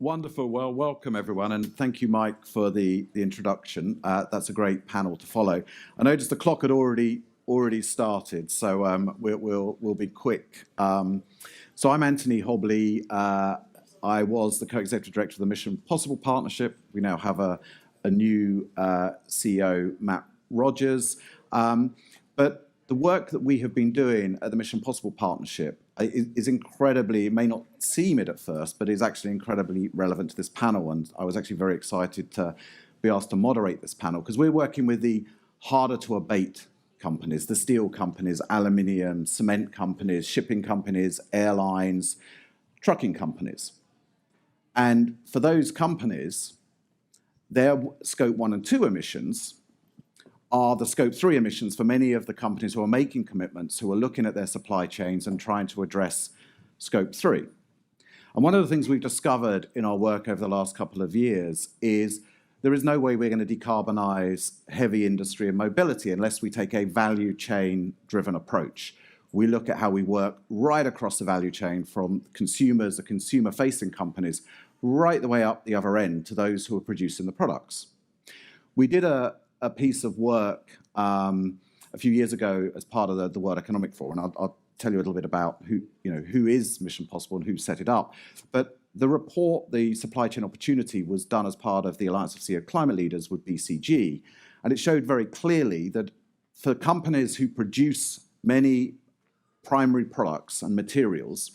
Wonderful. Well, welcome everyone, and thank you, Mike, for the introduction. That's a great panel to follow. I noticed the clock had already started, so we'll be quick. So I'm Anthony Hobley. I was the co-executive director of the Mission Possible Partnership. We now have a new CEO, Matt Rogers. But the work that we have been doing at the Mission Possible Partnership is incredibly, it may not seem it at first, but is actually incredibly relevant to this panel. And I was actually very excited to be asked to moderate this panel because we're working with the harder to abate companies, the steel companies, aluminium, cement companies, shipping companies, airlines, trucking companies. And for those companies, their scope 1 and 2 emissions are the scope 3 emissions for many of the companies who are making commitments, who are looking at their supply chains and trying to address scope 3. And one of the things we've discovered in our work over the last couple of years is there is no way we're going to decarbonize heavy industry and mobility unless we take a value chain driven approach. We look at how we work right across the value chain, from consumers, the consumer facing companies, right the way up the other end to those who are producing the products. We did a piece of work a few years ago as part of the World Economic Forum, and I'll tell you a little bit about who is Mission Possible and who set it up. But the report, the Supply Chain Opportunity, was done as part of the Alliance of CEO Climate Leaders with BCG, and it showed very clearly that for companies who produce many primary products and materials,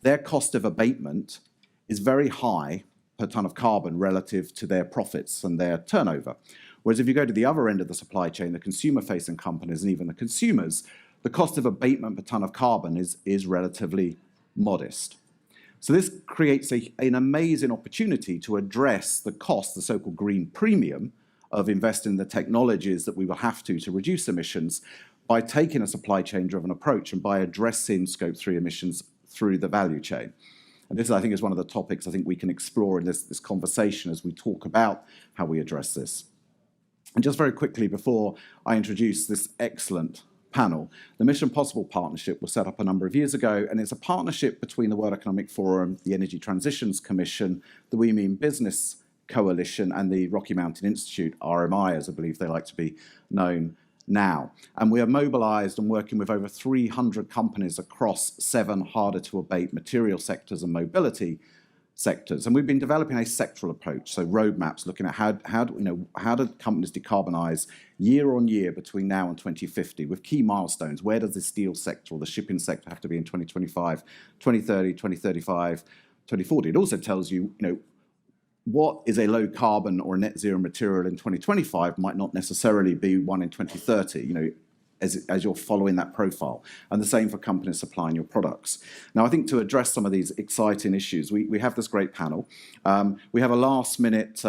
their cost of abatement is very high per ton of carbon relative to their profits and their turnover. Whereas if you go to the other end of the supply chain, the consumer-facing companies and even the consumers, the cost of abatement per ton of carbon is relatively modest. So this creates an amazing opportunity to address the cost, the so-called green premium, of investing in the technologies that we will have to reduce emissions by taking a supply chain-driven approach and by addressing scope 3 emissions through the value chain. And this, I think, is one of the topics I think we can explore in this conversation as we talk about how we address this. And just very quickly, before I introduce this excellent panel, the Mission Possible Partnership was set up a number of years ago, and it's a partnership between the World Economic Forum, the Energy Transitions Commission, the We Mean Business Coalition, and the Rocky Mountain Institute, RMI, as I believe they like to be known now. And we are mobilized and working with over 300 companies across 7 harder to abate material sectors and mobility sectors. And we've been developing a sectoral approach, so roadmaps looking at how do companies decarbonize year on year between now and 2050 with key milestones. Where does the steel sector or the shipping sector have to be in 2025, 2030, 2035, 2040? It also tells you, what is a low carbon or a net zero material in 2025 might not necessarily be one in 2030, as you're following that profile. And the same for companies supplying your products. Now, I think to address some of these exciting issues, we have this great panel. We have a last minute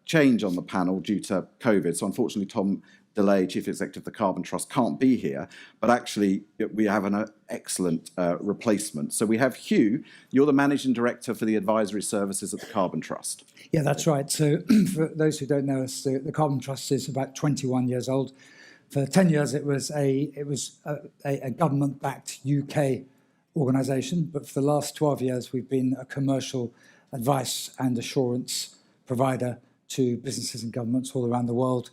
change on the panel due to COVID. So unfortunately, Tom Delay, Chief Executive of the Carbon Trust, can't be here, but actually we have an excellent replacement. So we have Hugh. You're the Managing Director for the Advisory Services at the Carbon Trust. Yeah, that's right. So for those who don't know us, the Carbon Trust is about 21 years old. For 10 years, it was a government-backed UK organisation, but for the last 12 years, we've been a commercial advice and assurance provider to businesses and governments all around the world,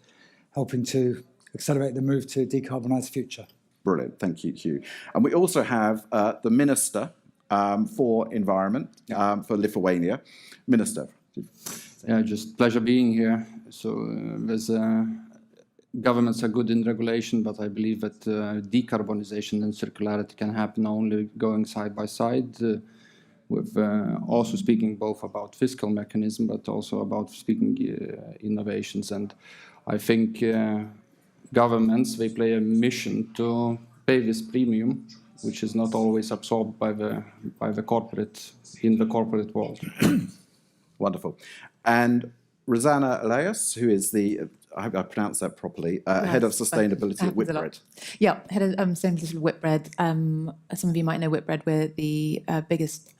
helping to accelerate the move to a decarbonised future. Brilliant. Thank you, Hugh. And we also have the Minister for Environment for Lithuania. Minister. Yeah, just pleasure being here. So governments are good in regulation, but I believe that decarbonization and circularity can happen only going side by side, with also speaking both about fiscal mechanism, but also about speaking innovations. And I think governments, they play a mission to pay this premium, which is not always absorbed by the corporate, in the corporate world. Wonderful. And Rosana, Elias, who is I hope I pronounced that properly, Head of Sustainability at Whitbread. Yeah, Head of Sustainability at Whitbread. Some of you might know Whitbread. We're the biggest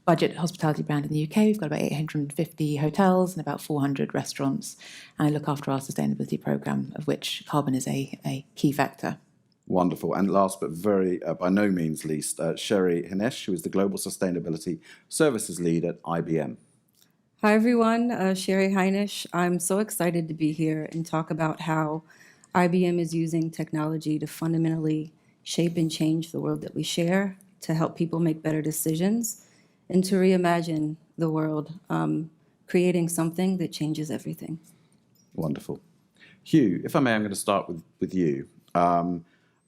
budget hospitality brand in the UK. We've got about 850 hotels and about 400 restaurants. And I look after our sustainability programme, of which carbon is a key factor. Wonderful. And last but very by no means least, Sheri Hinish, who is the Global Sustainability Services Lead at IBM. Hi, everyone. Sheri Hinish. I'm so excited to be here and talk about how IBM is using technology to fundamentally shape and change the world that we share, to help people make better decisions, and to reimagine the world, creating something that changes everything. Wonderful. Hugh, if I may, I'm going to start with you.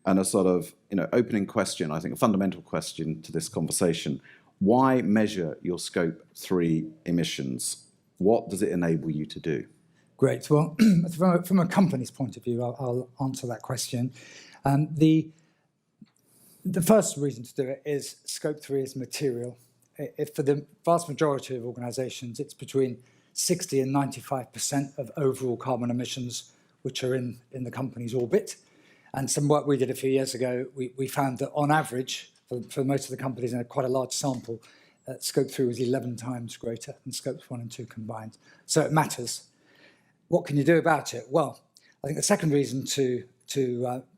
And a sort of opening question, I think a fundamental question to this conversation. Why measure your Scope 3 emissions? What does it enable you to do? Great. Well, from a company's point of view, I'll answer that question. The first reason to do it is Scope 3 is material. For the vast majority of organisations, it's between 60 and 95% of overall carbon emissions which are in the company's orbit. And some work we did a few years ago, we found that on average, for most of the companies in quite a large sample, Scope 3 was 11 times greater than Scopes 1 and 2 combined. So it matters. What can you do about it? Well, I think the second reason to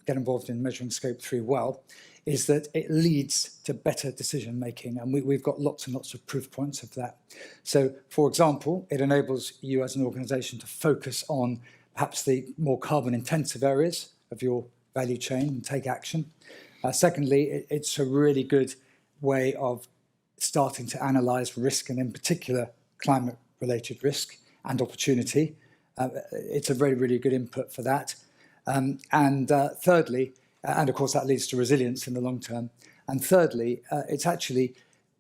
get involved in measuring Scope 3 well is that it leads to better decision making, and we've got lots and lots of proof points of that. So, for example, it enables you as an organisation to focus on perhaps the more carbon intensive areas of your value chain and take action. Secondly, it's a really good way of starting to analyse risk, and in particular climate-related risk and opportunity. It's a very, really good input for that. Thirdly, and of course that leads to resilience in the long term. And thirdly, it's actually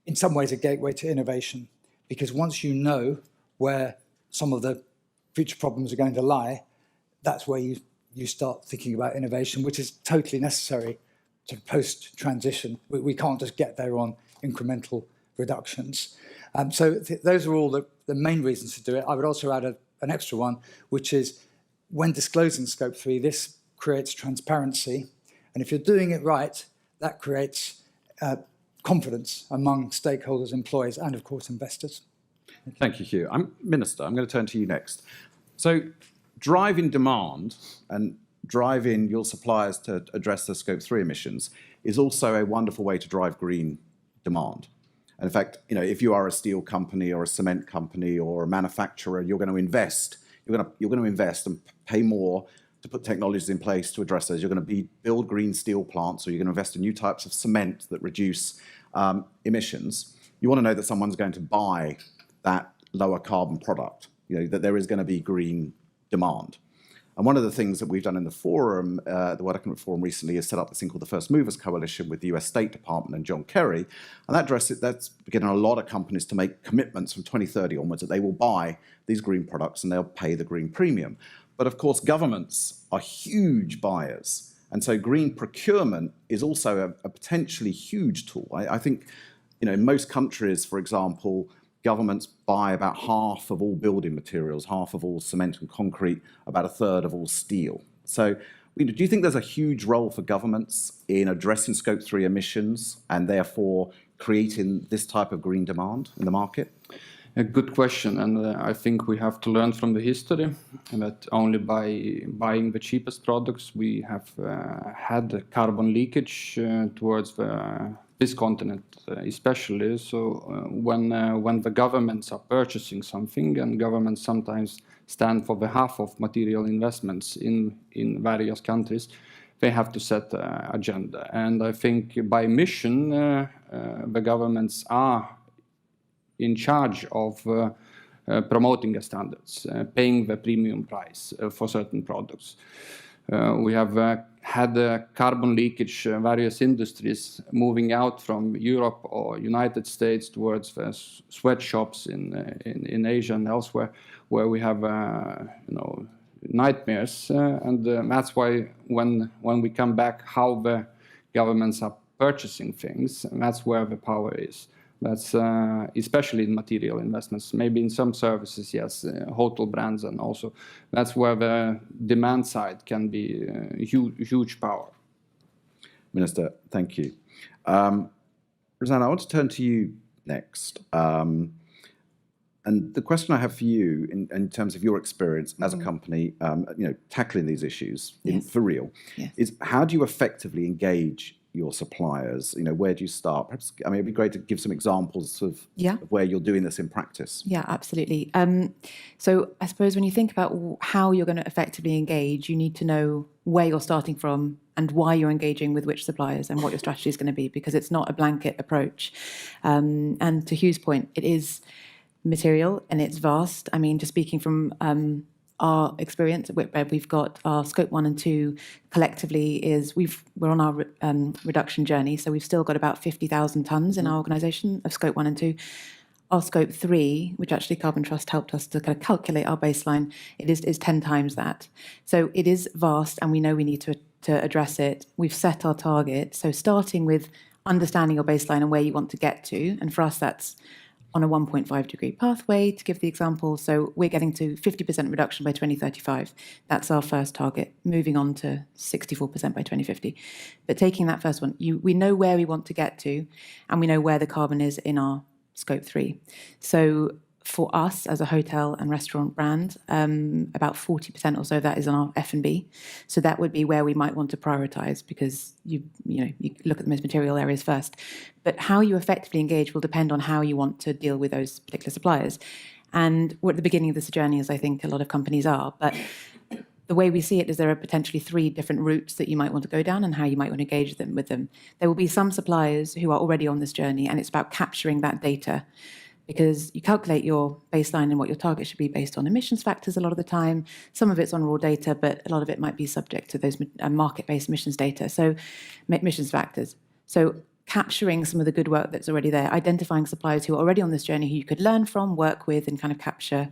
in some ways a gateway to innovation, because once you know where some of the future problems are going to lie, that's where you start thinking about innovation, which is totally necessary to post-transition. We can't just get there on incremental reductions. So those are all the main reasons to do it. I would also add an extra one, which is when disclosing Scope 3, this creates transparency. And if you're doing it right, that creates confidence among stakeholders, employees, and of course, investors. Thank you, Hugh. Minister, I'm going to turn to you next. So driving demand and driving your suppliers to address their Scope 3 emissions is also a wonderful way to drive green demand. And in fact, if you are a steel company or a cement company or a manufacturer, you're going to invest. You're going to invest and pay more to put technologies in place to address those. You're going to build green steel plants, or you're going to invest in new types of cement that reduce emissions. You want to know that someone's going to buy that lower carbon product. That there is going to be green demand. And one of the things that we've done in the forum, the World Economic Forum recently, is set up this thing called the First Movers Coalition with the US State Department and John Kerry. And that's getting a lot of companies to make commitments from 2030 onwards that they will buy these green products and they'll pay the green premium. But of course, governments are huge buyers. And so green procurement is also a potentially huge tool. I think, in most countries, for example, governments buy about half of all building materials, half of all cement and concrete, about a third of all steel. So do you think there's a huge role for governments in addressing Scope 3 emissions and therefore creating this type of green demand in the market? A good question, and I think we have to learn from the history that only by buying the cheapest products we have had carbon leakage towards this continent especially. So when the governments are purchasing something, and governments sometimes stand for the half of material investments in various countries, they have to set an agenda. And I think by mission, the governments are in charge of promoting the standards, paying the premium price for certain products. We have had carbon leakage, various industries moving out from Europe or United States towards the sweatshops in Asia and elsewhere, where we have nightmares. And that's why when we come back, how the governments are purchasing things, and that's where the power is. That's especially in material investments, maybe in some services, yes, hotel brands, and also that's where the demand side can be huge power. Minister, thank you. Rosana, I want to turn to you next. And the question I have for you, in terms of your experience as a company, tackling these issues for real, is how do you effectively engage your suppliers? Where do you start? Perhaps, it'd be great to give some examples of where you're doing this in practice. Yeah, absolutely. So I suppose when you think about how you're going to effectively engage, you need to know where you're starting from and why you're engaging with which suppliers and what your strategy is going to be, because it's not a blanket approach. And to Hugh's point, it is material and it's vast. Just speaking from our experience at Whitbread, we've got our scope 1 and 2 collectively we're on our reduction journey, so we've still got about 50,000 tonnes in our organisation of scope 1 and 2. Our scope 3, which actually Carbon Trust helped us to kind of calculate our baseline, it is 10 times that. So it is vast, and we know we need to address it. We've set our target, so starting with understanding your baseline and where you want to get to, and for us that's on a 1.5 degree pathway, to give the example. So we're getting to 50% reduction by 2035. That's our first target, moving on to 64% by 2050. But taking that first one, we know where we want to get to, and we know where the carbon is in our scope 3. So for us as a hotel and restaurant brand, about 40% or so of that is on our F&B. So that would be where we might want to prioritise, because you look at the most material areas first. But how you effectively engage will depend on how you want to deal with those particular suppliers. And we're at the beginning of this journey, as I think a lot of companies are. But the way we see it is there are potentially 3 different routes that you might want to go down and how you might want to engage with them. There will be some suppliers who are already on this journey, and it's about capturing that data, because you calculate your baseline and what your target should be based on emissions factors a lot of the time. Some of it's on raw data, but a lot of it might be subject to those market-based emissions data, so emissions factors. So capturing some of the good work that's already there, identifying suppliers who are already on this journey who you could learn from, work with, and kind of capture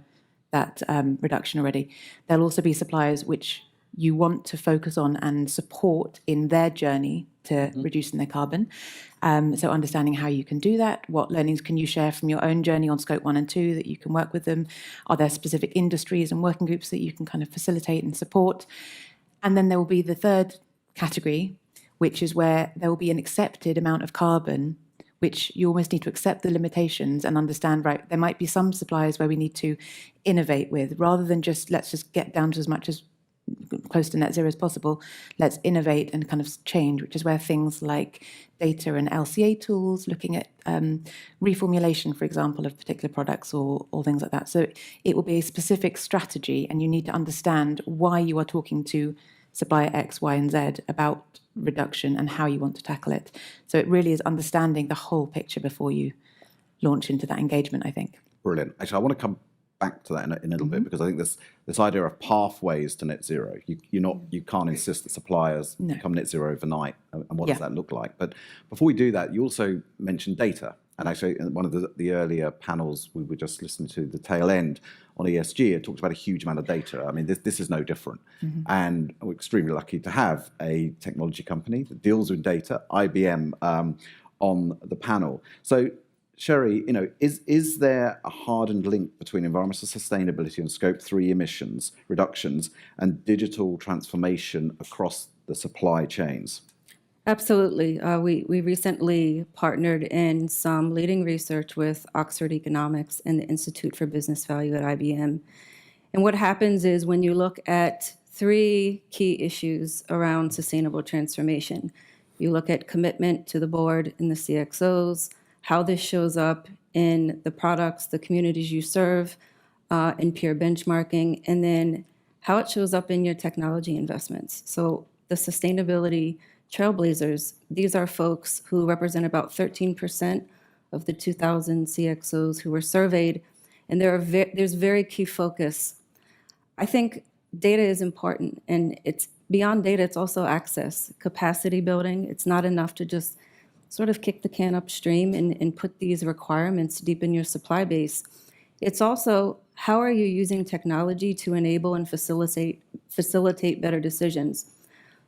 that reduction already. There'll also be suppliers which you want to focus on and support in their journey to reducing their carbon. So understanding how you can do that, what learnings can you share from your own journey on scope 1 and 2 that you can work with them? Are there specific industries and working groups that you can kind of facilitate and support? And then there will be the third category, which is where there will be an accepted amount of carbon, which you almost need to accept the limitations and understand, right, there might be some suppliers where we need to innovate with, rather than let's just get down to as much as close to net zero as possible. Let's innovate and kind of change, which is where things like data and LCA tools, looking at reformulation, for example, of particular products or things like that. So it will be a specific strategy, and you need to understand why you are talking to supplier X, Y, and Z about reduction and how you want to tackle it. So it really is understanding the whole picture before you launch into that engagement, I think. Brilliant. Actually, I want to come back to that in a little bit, because I think this idea of pathways to net zero, you can't insist that suppliers become net zero overnight, and what does that look like? But before we do that, you also mentioned data, and actually in one of the earlier panels we were just listening to, the tail end on ESG, it talked about a huge amount of data. This is no different, and we're extremely lucky to have a technology company that deals with data, IBM, on the panel. So Sheri, is there a hardened link between environmental sustainability and scope 3 emissions reductions and digital transformation across the supply chains? Absolutely. We recently partnered in some leading research with Oxford Economics and the Institute for Business Value at IBM. And what happens is, when you look at 3 key issues around sustainable transformation, you look at commitment to the board and the CXOs, how this shows up in the products, the communities you serve, in peer benchmarking, and then how it shows up in your technology investments. So the sustainability trailblazers, these are folks who represent about 13% of the 2,000 CXOs who were surveyed, and there's very key focus. I think data is important, and it's beyond data, it's also access, capacity building. It's not enough to just sort of kick the can upstream and put these requirements deep in your supply base. It's also, how are you using technology to enable and facilitate better decisions?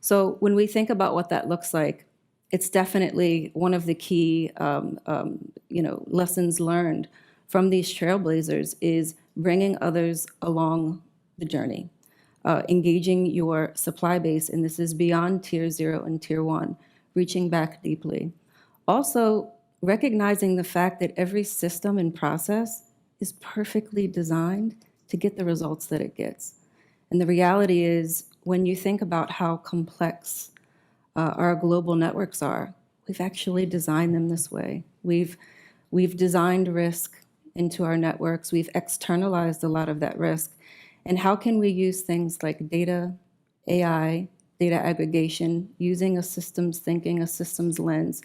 So when we think about what that looks like, it's definitely one of the key lessons learned from these trailblazers is bringing others along the journey, engaging your supply base, and this is beyond tier 0 and tier 1, reaching back deeply. Also, recognizing the fact that every system and process is perfectly designed to get the results that it gets. And the reality is, when you think about how complex our global networks are, we've actually designed them this way. We've designed risk into our networks. We've externalized a lot of that risk. And how can we use things like data, AI, data aggregation, using a systems thinking, a systems lens,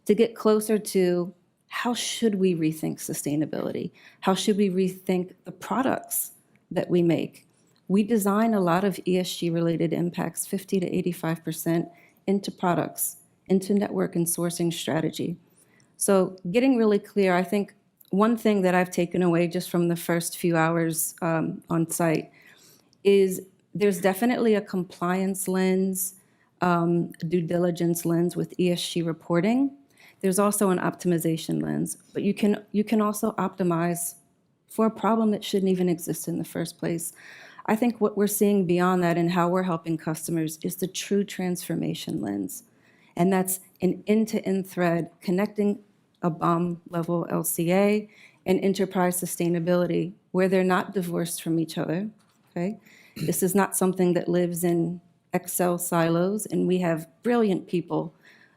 to get closer to how should we rethink sustainability? How should we rethink the products that we make? We design a lot of ESG-related impacts, 50 to 85%, into products, into network and sourcing strategy. So getting really clear, I think one thing that I've taken away just from the first few hours on site is there's definitely a compliance lens, due diligence lens with ESG reporting. There's also an optimization lens, but you can also optimize for a problem that shouldn't even exist in the first place. I think what we're seeing beyond that and how we're helping customers is the true transformation lens. And that's an end-to-end thread connecting a BOM level LCA and enterprise sustainability, where they're not divorced from each other, okay? This is not something that lives in Excel silos, and we have brilliant people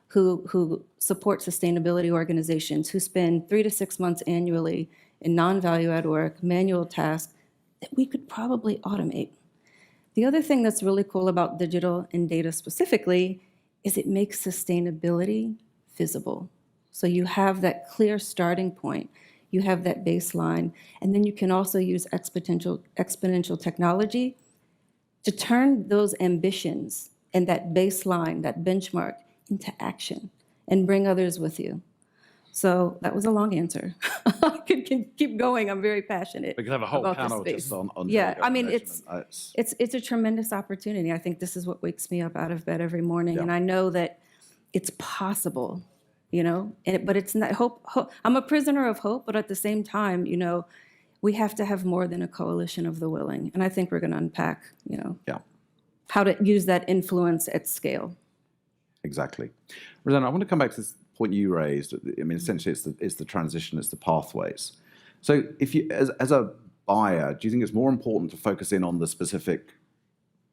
who support sustainability organizations who spend 3 to 6 months annually in non-value add work, manual tasks, that we could probably automate. The other thing that's really cool about digital and data specifically is it makes sustainability visible. So you have that clear starting point, you have that baseline, and then you can also use exponential technology to turn those ambitions and that baseline, that benchmark, into action and bring others with you. So that was a long answer. I can keep going. I'm very passionate. We could have a whole about this panel space. just on Yeah, data I mean, measurement. it's a tremendous opportunity. I think this is what wakes me up out of bed every morning, and I know that it's possible, you know. But it's not hope. I'm a prisoner of hope, but at the same time, you know, we have to have more than a coalition of the willing, and I think we're going to unpack, you know, how to use that influence at scale. Exactly. Rosana, I want to come back to this point you raised. I mean, essentially, it's the transition, it's the pathways. So if you, as a buyer, do you think it's more important to focus in on the specific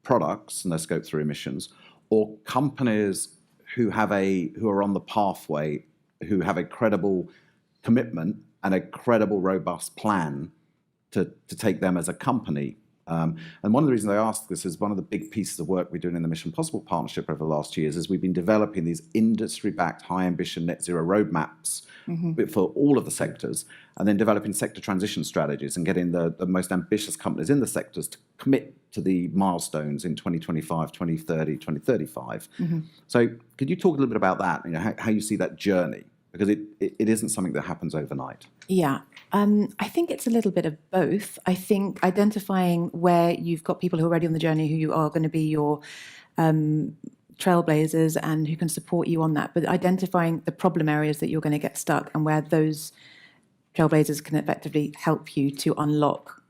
products and their scope 3 emissions, or companies who are on the pathway, who have a credible commitment and a credible, robust plan to take them as a company? And one of the reasons I ask this is one of the big pieces of work we're doing in the Mission Possible partnership over the last years is we've been developing these industry-backed high ambition net zero roadmaps for all of the sectors, and then developing sector transition strategies and getting the most ambitious companies in the sectors to commit to the milestones in 2025, 2030, 2035. So could you talk a little bit about that, you know, how you see that journey? Because it isn't something that happens overnight. Yeah, I think it's a little bit of both. I think identifying where you've got people who are already on the journey, who are going to be your trailblazers and who can support you on that, but identifying the problem areas that you're going to get stuck and where those trailblazers can effectively help you to unlock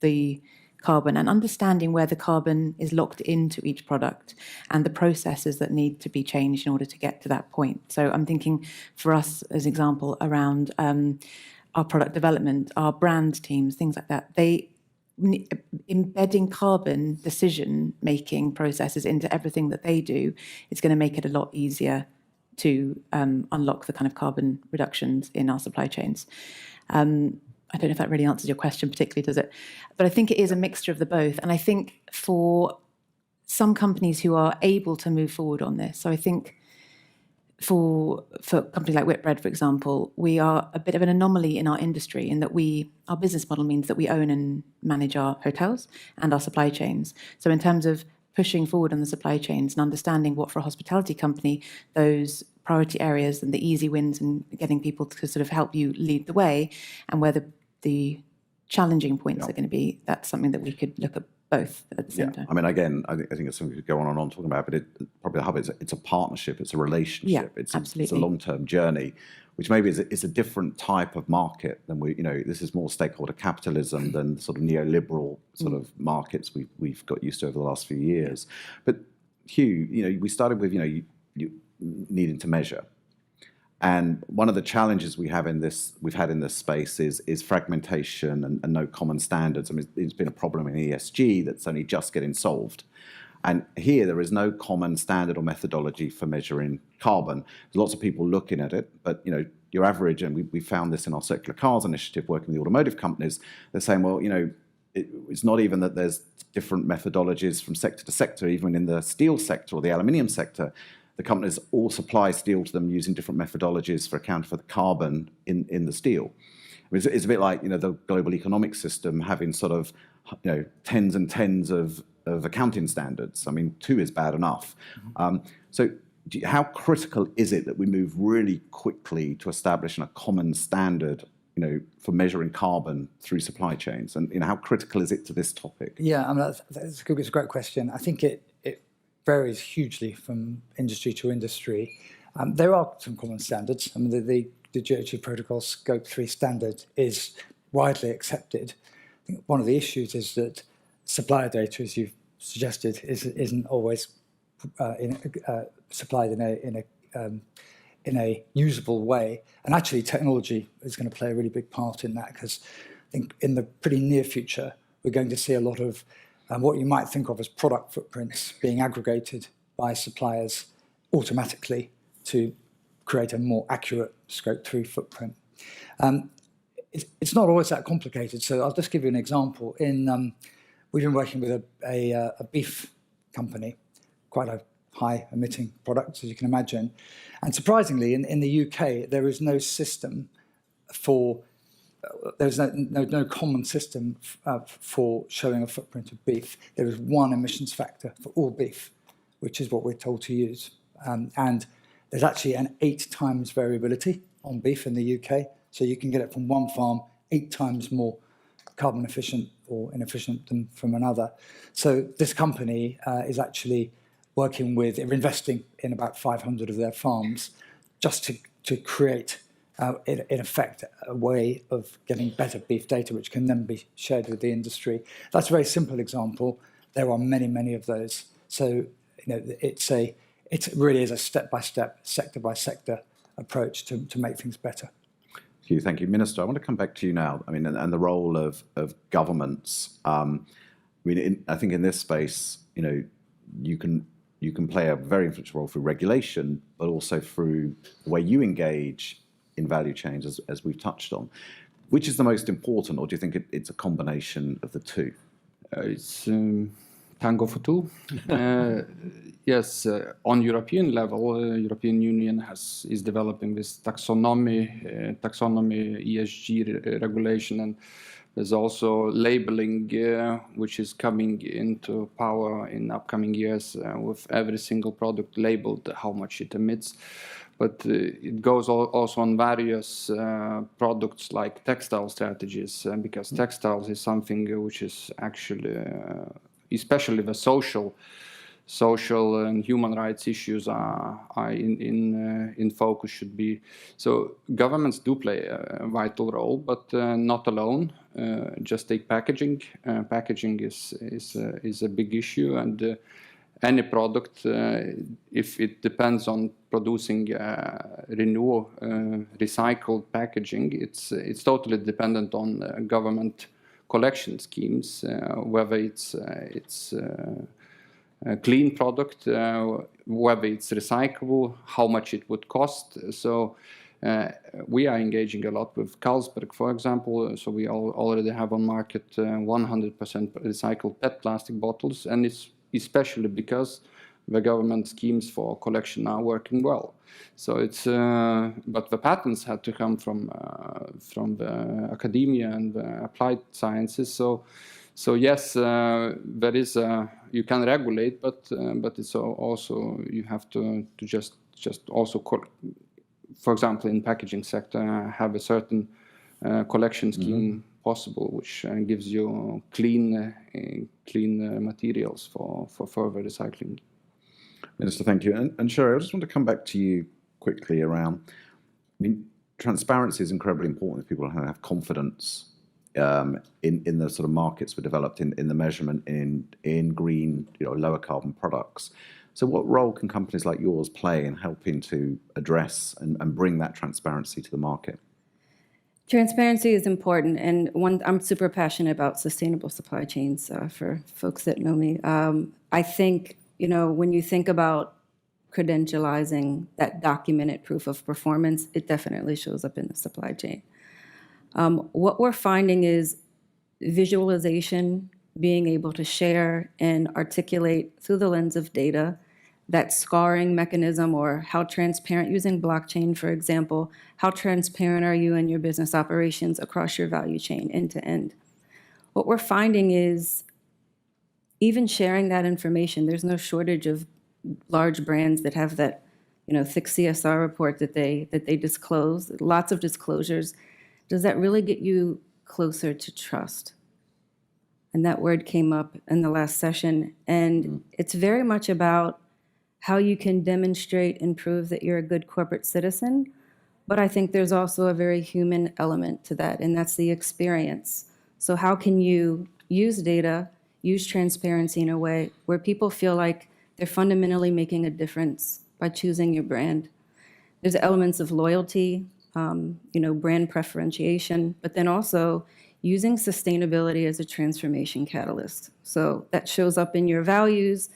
the carbon, and understanding where the carbon is locked into each product and the processes that need to be changed in order to get to that point. So I'm thinking for us, as an example, around our product development, our brand teams, things like that, embedding carbon decision-making processes into everything that they do is going to make it a lot easier to unlock the kind of carbon reductions in our supply chains. I don't know if that really answers your question particularly, does it? But I think it is a mixture of the both. And I think for some companies who are able to move forward on this, so I think for companies like Whitbread, for example, we are a bit of an anomaly in our industry in that our business model means that we own and manage our hotels and our supply chains. So in terms of pushing forward on the supply chains and understanding what for a hospitality company, those priority areas and the easy wins and getting people to sort of help you lead the way, and where the challenging points are going to be, that's something that we could look at both at the same time. I mean, again, I think it's something we could go on and on talking about, but probably the hub is it's a partnership, it's a relationship, it's a long-term journey, which maybe is a different type of market than this is more stakeholder capitalism than the sort of neoliberal sort of markets we've got used to over the last few years. But Hugh, we started with you needing to measure. And one of the challenges we've had in this space is fragmentation and no common standards. I mean, it's been a problem in ESG that's only just getting solved. And here there is no common standard or methodology for measuring carbon. There's lots of people looking at it, but your average, and we found this in our Circular Cars initiative working with the automotive companies, they're saying, well, it's not even that there's different methodologies from sector to sector, even in the steel sector or the aluminium sector. The companies all supply steel to them using different methodologies for accounting for the carbon in the steel. It's a bit like the global economic system having sort of tens and tens of accounting standards. I mean, 2 is bad enough. So how critical is it that we move really quickly to establishing a common standard for measuring carbon through supply chains? And how critical is it to this topic? Yeah, I mean, it's a great question. I think it varies hugely from industry to industry. There are some common standards. I mean, the GHG Protocol Scope 3 standard is widely accepted. I think one of the issues is that supplier data, as you've suggested, isn't always supplied in a usable way. And actually, technology is going to play a really big part in that, because I think in the pretty near future, we're going to see a lot of what you might think of as product footprints being aggregated by suppliers automatically to create a more accurate Scope 3 footprint. It's not always that complicated, so I'll just give you an example. We've been working with a beef company, quite a high-emitting product, as you can imagine. And surprisingly, in the UK, there is no system there's no common system for showing a footprint of beef. There is one emissions factor for all beef, which is what we're told to use. And there's actually an 8 times variability on beef in the UK. So you can get it from one farm 8 times more carbon efficient or inefficient than from another. So this company is actually investing in about 500 of their farms just to create, in effect, a way of getting better beef data, which can then be shared with the industry. That's a very simple example. There are many, many of those. So it really is a step-by-step, sector-by-sector approach to make things better. Hugh, thank you. Minister, I want to come back to you now. I mean, and the role of governments. I think in this space, you can play a very influential role through regulation, but also through the way you engage in value chains, as we've touched on. Which is the most important, or do you think it's a combination of the two? It's tango for two. Yes, on European level, European Union is developing this taxonomy ESG regulation, and there's also labeling, which is coming into power in upcoming years, with every single product labeled how much it emits. But it goes also on various products like textile strategies, because textiles is something which is actually, especially the social and human rights issues are in focus, should be. So governments do play a vital role, but not alone. Just take packaging. Packaging is a big issue, and any product, if it depends on producing recycled packaging, it's totally dependent on government collection schemes, whether it's a clean product, whether it's recyclable, how much it would cost. So we are engaging a lot with Carlsberg, for example. So we already have on market 100% recycled PET plastic bottles, and it's especially because the government schemes for collection are working well. So it's, but the patents had to come from the academia and the applied sciences. So yes, there is you can regulate, but it's also you have to just also, for example, in packaging sector, have a certain collection scheme possible, which gives you clean materials for further recycling. Minister, thank you. And Sheri, I just want to come back to you quickly around, I mean, transparency is incredibly important if people have confidence in the sort of markets we developed in the measurement in green, lower carbon products. So what role can companies like yours play in helping to address and bring that transparency to the market? Transparency is important, and I'm super passionate about sustainable supply chains for folks that know me. I think, when you think about credentializing that documented proof of performance, it definitely shows up in the supply chain. What we're finding is visualization, being able to share and articulate through the lens of data, that scoring mechanism, or how transparent, using blockchain, for example, how transparent are you in your business operations across your value chain end to end? What we're finding is even sharing that information, there's no shortage of large brands that have that, thick CSR report that they disclose, lots of disclosures. Does that really get you closer to trust? And that word came up in the last session. And it's very much about how you can demonstrate and prove that you're a good corporate citizen. But I think there's also a very human element to that, and that's the experience. So how can you use data, use transparency in a way where people feel like they're fundamentally making a difference by choosing your brand? There's elements of loyalty, brand preferentiation, but then also using sustainability as a transformation catalyst. So that shows up in your values,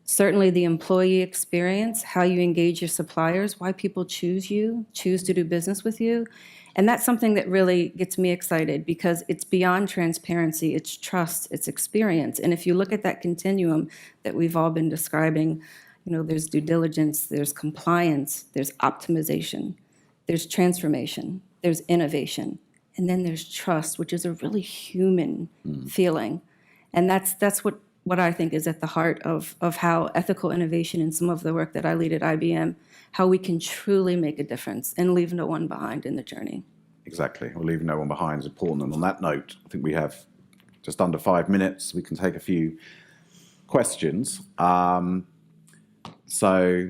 certainly the employee experience, how you engage your suppliers, why people choose to do business with you. And that's something that really gets me excited, because it's beyond transparency, it's trust, it's experience. And if you look at that continuum that we've all been describing, there's due diligence, there's compliance, there's optimization, there's transformation, there's innovation, and then there's trust, which is a really human feeling. And that's what I think is at the heart of how ethical innovation and some of the work that I lead at IBM, how we can truly make a difference and leave no one behind in the journey. Exactly. We'll leave no one behind is important. And on that note, I think we have just under 5 minutes. We can take a few questions. So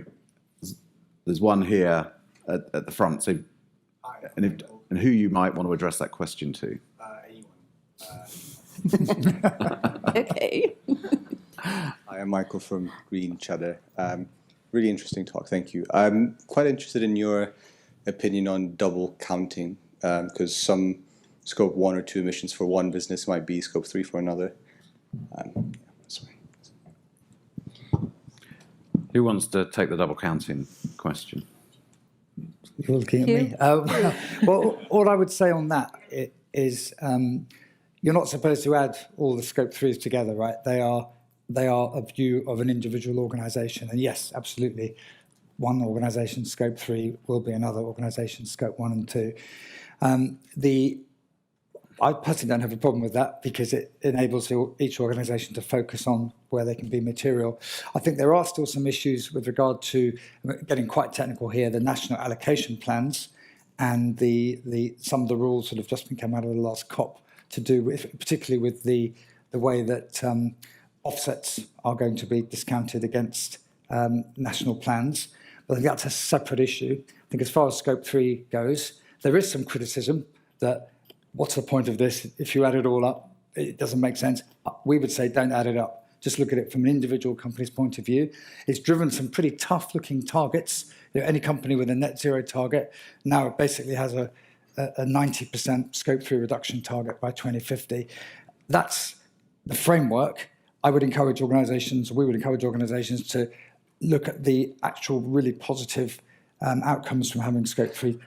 there's one here at the front. So, and who you might want to address that question to? Okay. Hi, I'm Michael from Green Cheddar. Really interesting talk, thank you. I'm quite interested in your opinion on double counting, because some scope 1 or 2 emissions for one business might be scope 3 for another. Who wants to take the double counting question? You're looking at me. Well, all I would say on that is you're not supposed to add all the scope 3s together, right? They are a view of an individual organisation. And yes, absolutely, one organisation's scope 3 will be another organisation's scope 1 and 2. I personally don't have a problem with that, because it enables each organisation to focus on where they can be material. I think there are still some issues with regard to, getting quite technical here, the national allocation plans and some of the rules that have just come out of the last COP, to do with, particularly with the way that offsets are going to be discounted against national plans. But I think that's a separate issue. I think as far as scope 3 goes, there is some criticism that what's the point of this? If you add it all up, it doesn't make sense. We would say don't add it up. Just look at it from an individual company's point of view. It's driven some pretty tough-looking targets. Any company with a net zero target now basically has a 90% scope 3 reduction target by 2050. That's the framework. We would encourage organisations to look at the actual really positive outcomes from having scope 3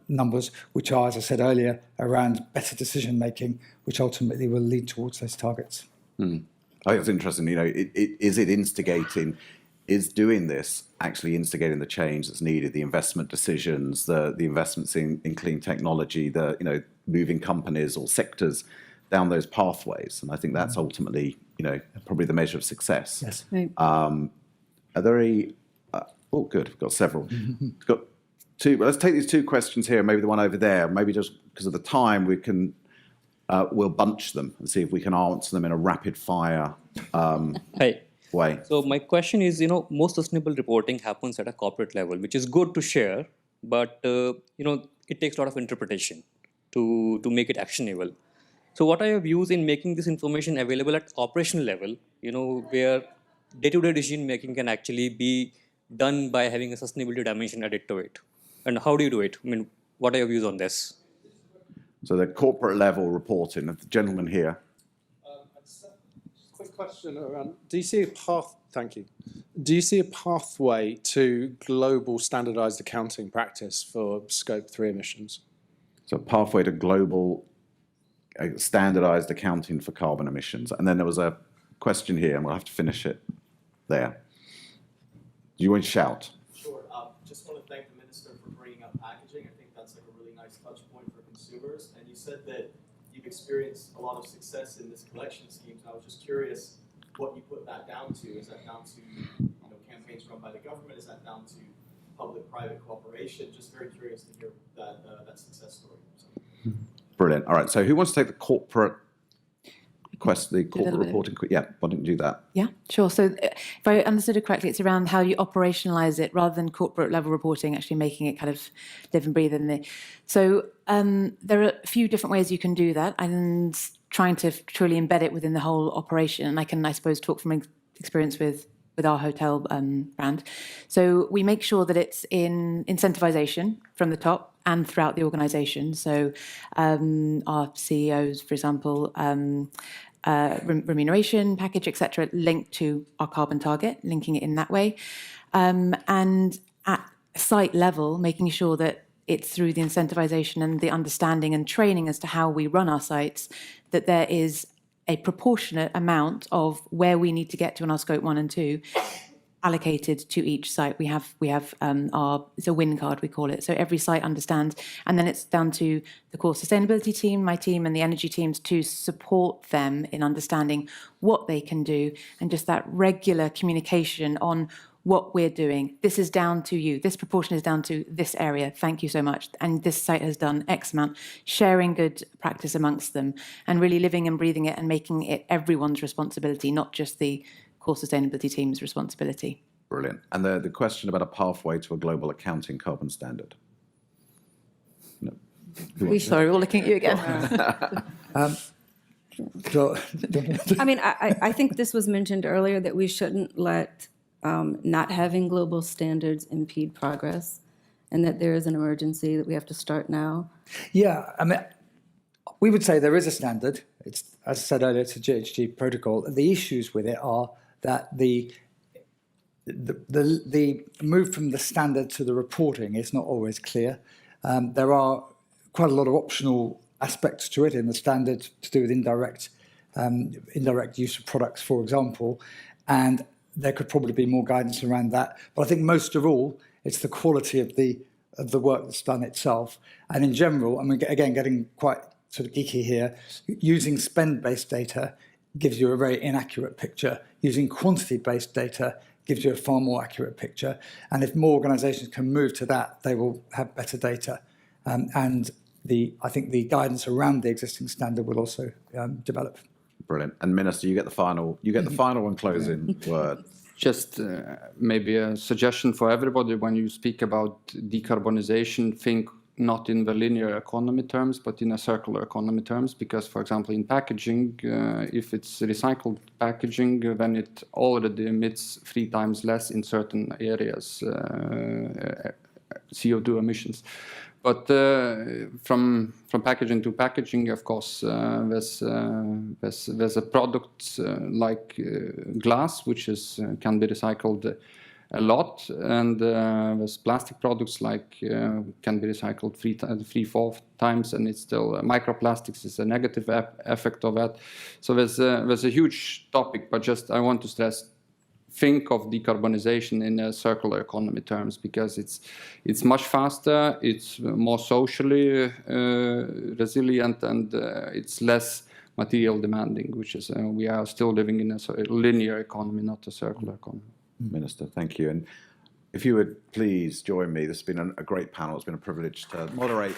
numbers, which are, as I said earlier, around better decision making, which ultimately will lead towards those targets. I think it's interesting. Is it instigating? Is doing this actually instigating the change that's needed? The investment decisions, the investments in clean technology, moving companies or sectors down those pathways, and I think that's ultimately, probably the measure of success. Yes. Right. Are there any? Oh, good. We've got several. We've got two. Well, let's take these 2 questions here. Maybe the one over there. Maybe just because of the time, we can we'll bunch them and see if we can answer them in a rapid fire way. So my question is, most sustainable reporting happens at a corporate level, which is good to share, but it takes a lot of interpretation to make it actionable. So what are your views in making this information available at operational level, where day-to-day decision making can actually be done by having a sustainability dimension added to it? And how do you do it? I mean, what are your views on this? So the corporate level reporting, the gentleman here. Quick question around, do you see a path, thank you. Do you see a pathway to global standardized accounting practice for scope 3 emissions? So pathway to global standardized accounting for carbon emissions. And then there was a question here, and we'll have to finish it there. Do you want to shout? Sure. Just want to thank the Minister for bringing up packaging. I think that's like a really nice touch point for consumers. And you said that you've experienced a lot of success in this collection scheme. So I was just curious what you put that down to. Is that down to campaigns run by the government? Is that down to public-private cooperation? Just very curious to hear that success story. So. Brilliant. All right. So who wants to take the corporate reporting? Yeah, why don't you do that? Yeah, sure. So if I understood it correctly, it's around how you operationalize it rather than corporate level reporting, actually making it kind of live and breathe in there. So there are a few different ways you can do that, and trying to truly embed it within the whole operation. And I can, I suppose, talk from experience with our hotel brand. So we make sure that it's in incentivization from the top and throughout the organization. So our CEOs, for example, remuneration package, etc., linked to our carbon target, linking it in that way. And at site level, making sure that it's through the incentivization and the understanding and training as to how we run our sites, that there is a proportionate amount of where we need to get to in our scope 1 and 2 allocated to each site. We have it's a win card, we call it. So every site understands, and then it's down to the core sustainability team, my team, and the energy teams to support them in understanding what they can do, and just that regular communication on what we're doing. This is down to you. This proportion is down to this area. Thank you so much. And this site has done X amount. Sharing good practice amongst them and really living and breathing it and making it everyone's responsibility, not just the core sustainability team's responsibility. Brilliant. And the question about a pathway to a global accounting carbon standard. No. Sorry, we're all looking at you again. I mean, I think this was mentioned earlier that we shouldn't let not having global standards impede progress, and that there is an emergency that we have to start now. Yeah, I mean, we would say there is a standard. It's, as I said earlier, it's a GHG protocol. The issues with it are that the move from the standard to the reporting is not always clear. There are quite a lot of optional aspects to it in the standard to do with indirect use of products, for example, and there could probably be more guidance around that. But I think most of all, it's the quality of the work that's done itself. And in general, I mean, again, getting quite sort of geeky here, using spend-based data gives you a very inaccurate picture. Using quantity-based data gives you a far more accurate picture. And if more organisations can move to that, they will have better data. And I think the guidance around the existing standard will also develop. Brilliant. And Minister, you get the final and closing word. Just maybe a suggestion for everybody: when you speak about decarbonization, think not in the linear economy terms, but in a circular economy terms. Because, for example, in packaging, if it's recycled packaging, then it already emits 3 times less in certain areas CO2 emissions. But from packaging to packaging, of course, there's a product like glass, which can be recycled a lot, and there's plastic products like can be recycled 3-4 times, and it's still microplastics is a negative effect of that. So there's a huge topic, but just I want to stress, think of decarbonization in a circular economy terms, because it's much faster, it's more socially resilient, and it's less material demanding, which is we are still living in a linear economy, not a circular economy. Minister, thank you. And if you would please join me, this has been a great panel. It's been a privilege to moderate.